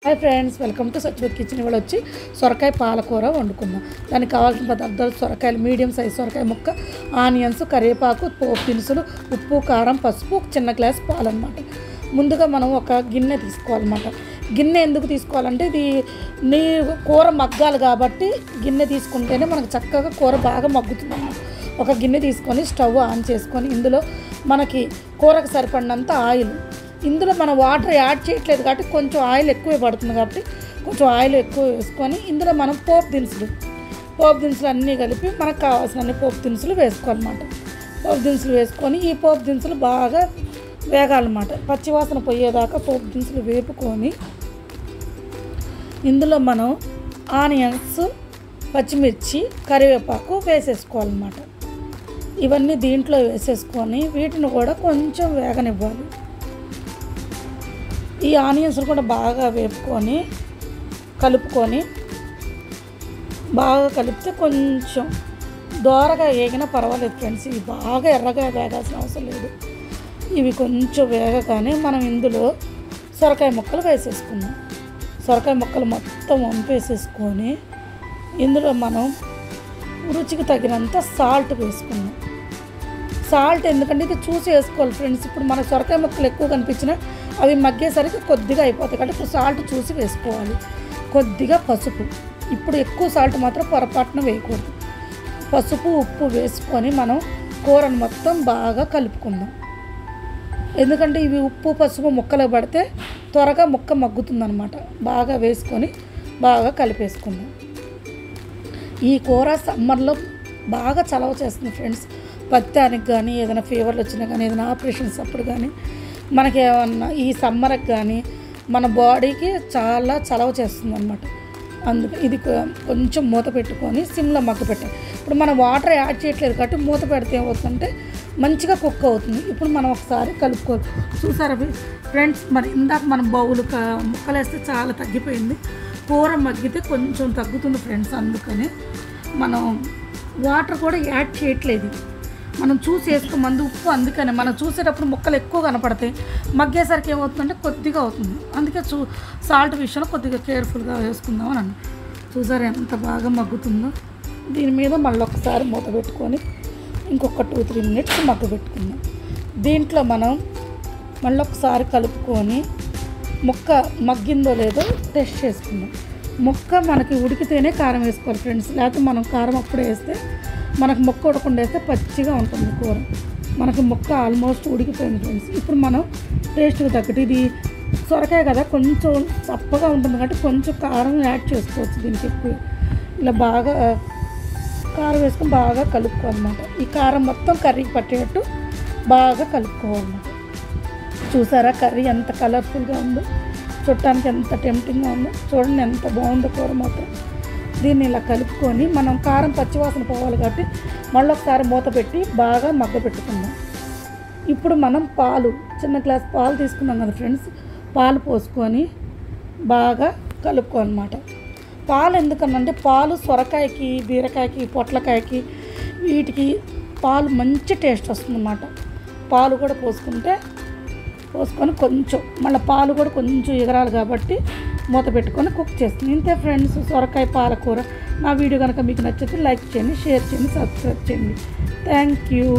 Hi friends, welcome to Satyavathi kitchen. ఇవాళ వచ్చి సొరకాయ పాలకూర వండుకుందాం. దానికి కావాల్సిన పదార్థాలు: సొరకాయలు, మీడియం సైజ్ సొరకాయ ముక్క, ఆనియన్స్, కరివేపాకు, పోపు దినుసులు, ఉప్పు, కారం, పసుపు, చిన్న గ్లాస్ పాలు అన్నమాట. ముందుగా మనం ఒక గిన్నె తీసుకోవాలన్నమాట. గిన్నె ఎందుకు తీసుకోవాలంటే ఇది కూర మగ్గాలి కాబట్టి గిన్నె తీసుకుంటేనే మనకు చక్కగా కూర బాగా మగ్గుతుంది అన్నమాట. ఒక గిన్నె తీసుకొని స్టవ్ ఆన్ చేసుకొని ఇందులో మనకి కూరకు సరిపడినంత ఆయిల్, ఇందులో మనం వాటర్ యాడ్ చేయట్లేదు కాబట్టి కొంచెం ఆయిల్ ఎక్కువే పడుతుంది కాబట్టి కొంచెం ఆయిల్ ఎక్కువ వేసుకొని ఇందులో మనం పోపు దినుసులు అన్నీ కలిపి మనకు కావాల్సిన పోపు దినుసులు వేసుకోవాలన్నమాట. పోపు దినుసులు వేసుకొని ఈ పోపు దినుసులు బాగా వేగాలన్నమాట. పచ్చివాసన పోయేదాకా పోపు దినుసులు వేపుకొని ఇందులో మనం ఆనియన్స్, పచ్చిమిర్చి, కరివేపాకు వేసేసుకోవాలన్నమాట. ఇవన్నీ దీంట్లో వేసేసుకొని వీటిని కూడా కొంచెం వేగనివ్వాలి. ఈ ఆనియన్స్ కూడా బాగా వేపుకొని కలుపుకొని బాగా కలిపితే కొంచెం దోరగా వేగినా పర్వాలేదు ఫ్రెండ్స్. ఇవి బాగా ఎర్రగా వేగాల్సిన అవసరం లేదు. ఇవి కొంచెం వేగగానే మనం ఇందులో సొరకాయ ముక్కలు వేసేసుకుందాం. సొరకాయ ముక్కలు మొత్తం వంపేసేసుకొని ఇందులో మనం రుచికి తగినంత సాల్ట్ వేసుకుందాం. సాల్ట్ ఎందుకంటే ఇది చూసి వేసుకోవాలి ఫ్రెండ్స్. ఇప్పుడు మన సొరకాయ ముక్కలు ఎక్కువ కనిపించినా అవి మగ్గేసరికి కొద్దిగా అయిపోతాయి కాబట్టి ఇప్పుడు సాల్ట్ చూసి వేసుకోవాలి. కొద్దిగా పసుపు, ఇప్పుడు ఎక్కువ సాల్ట్ మాత్రం పొరపాటున వేయకూడదు. పసుపు, ఉప్పు వేసుకొని మనం కూరను మొత్తం బాగా కలుపుకుందాం. ఎందుకంటే ఇవి ఉప్పు, పసుపు ముక్కలు పడితే త్వరగా ముక్క మగ్గుతుందన్నమాట. బాగా వేసుకొని బాగా కలిపేసుకుందాం. ఈ కూర సమ్మర్లో బాగా చలవ చేస్తుంది ఫ్రెండ్స్. పత్యానికి కానీ, ఏదైనా ఫీవర్లు వచ్చినా కానీ, ఏదైనా ఆపరేషన్స్ అప్పుడు కానీ, మనకి ఏమన్నా ఈ సమ్మర్కి కానీ మన బాడీకి చాలా చలవ చేస్తుంది అన్నమాట. అందుకే ఇది కొంచెం మూత పెట్టుకొని సిమ్లో మగ్గ పెట్టాలి. ఇప్పుడు మనం వాటర్ యాడ్ చేయట్లేదు కాబట్టి మూత పెడితే ఏమవుతుందంటే మంచిగా కుక్ అవుతుంది. ఇప్పుడు మనం ఒకసారి కలుపుకోవాలి. చూసారా ఫ్రెండ్స్, మరి ఇందాక మనం బౌలు ముక్కలు వేస్తే చాలా తగ్గిపోయింది. కూర మగ్గితే కొంచెం తగ్గుతుంది ఫ్రెండ్స్. అందుకని మనం వాటర్ కూడా యాడ్ చేయట్లేదు. మనం చూసి వేసుకోమంది ఉప్పు. అందుకని మనం చూసేటప్పుడు ముక్కలు ఎక్కువ కనపడతాయి, మగ్గేసరికి ఏమవుతుందంటే కొద్దిగా అవుతుంది. అందుకే సాల్ట్ విషయంలో కొద్దిగా కేర్ఫుల్గా వేసుకుందామని అన్న. చూసారు ఎంత బాగా మగ్గుతుందో. దీని మీద మళ్ళీ ఒకసారి మూత పెట్టుకొని ఇంకొక 2-3 మినిట్స్ మగ్గ పెట్టుకుందాం. దీంట్లో మనం మళ్ళీ ఒకసారి కలుపుకొని ముక్క మగ్గిందో లేదో టెస్ట్ చేసుకుందాం. ముక్క మనకి ఉడికితేనే కారం వేసుకోవాలి ఫ్రెండ్స్. లేకపోతే మనం కారం అప్పుడే వేస్తే మనకు ముక్క ఉడకుండా వేస్తే పచ్చిగా ఉంటుంది కూర. మనకు ముక్క ఆల్మోస్ట్ ఉడికిపోయింది ఫ్రెండ్స్. ఇప్పుడు మనం టేస్ట్కి తగ్గట్టు, ఇది సొరకాయ కదా కొంచెం చప్పగా ఉంటుంది కాబట్టి కొంచెం కారం యాడ్ చేసుకోవచ్చు దీనికి ఎక్కువ. ఇలా బాగా కారం వేసుకొని బాగా కలుపుకోవాలన్నమాట. ఈ కారం మొత్తం కర్రీకి పట్టేటట్టు బాగా కలుపుకోవాలన్నమాట. చూసారా కర్రీ ఎంత కలర్ఫుల్గా ఉందో, చూడటానికి ఎంత టెంప్టింగ్గా ఉందో. చూడండి ఎంత బాగుందో కూర మాత్రం. దీన్ని ఇలా కలుపుకొని మనం కారం పచ్చివాసన పోవాలి కాబట్టి మళ్ళీ ఒకసారి మూత పెట్టి బాగా మగ్గ పెట్టుకుందాం. ఇప్పుడు మనం చిన్న గ్లాస్ పాలు తీసుకున్నాం కదా ఫ్రెండ్స్, పాలు పోసుకొని బాగా కలుపుకోవాలన్నమాట. పాలు ఎందుకనంటే పాలు సొరకాయకి, బీరకాయకి, పొట్లకాయకి వీటికి పాలు మంచి టేస్ట్ వస్తుందన్నమాట. పాలు కూడా పోసుకొని కొంచెం మళ్ళీ పాలు కూడా కొంచెం ఎగరాలి కాబట్టి మూత పెట్టుకొని కుక్ చేస్తుంది. ఇంతే ఫ్రెండ్స్, సొరకాయ పాలకూర. నా వీడియో కనుక మీకు నచ్చితే లైక్ చేయండి, షేర్ చేయండి, సబ్స్క్రైబ్ చేయండి. Thank you.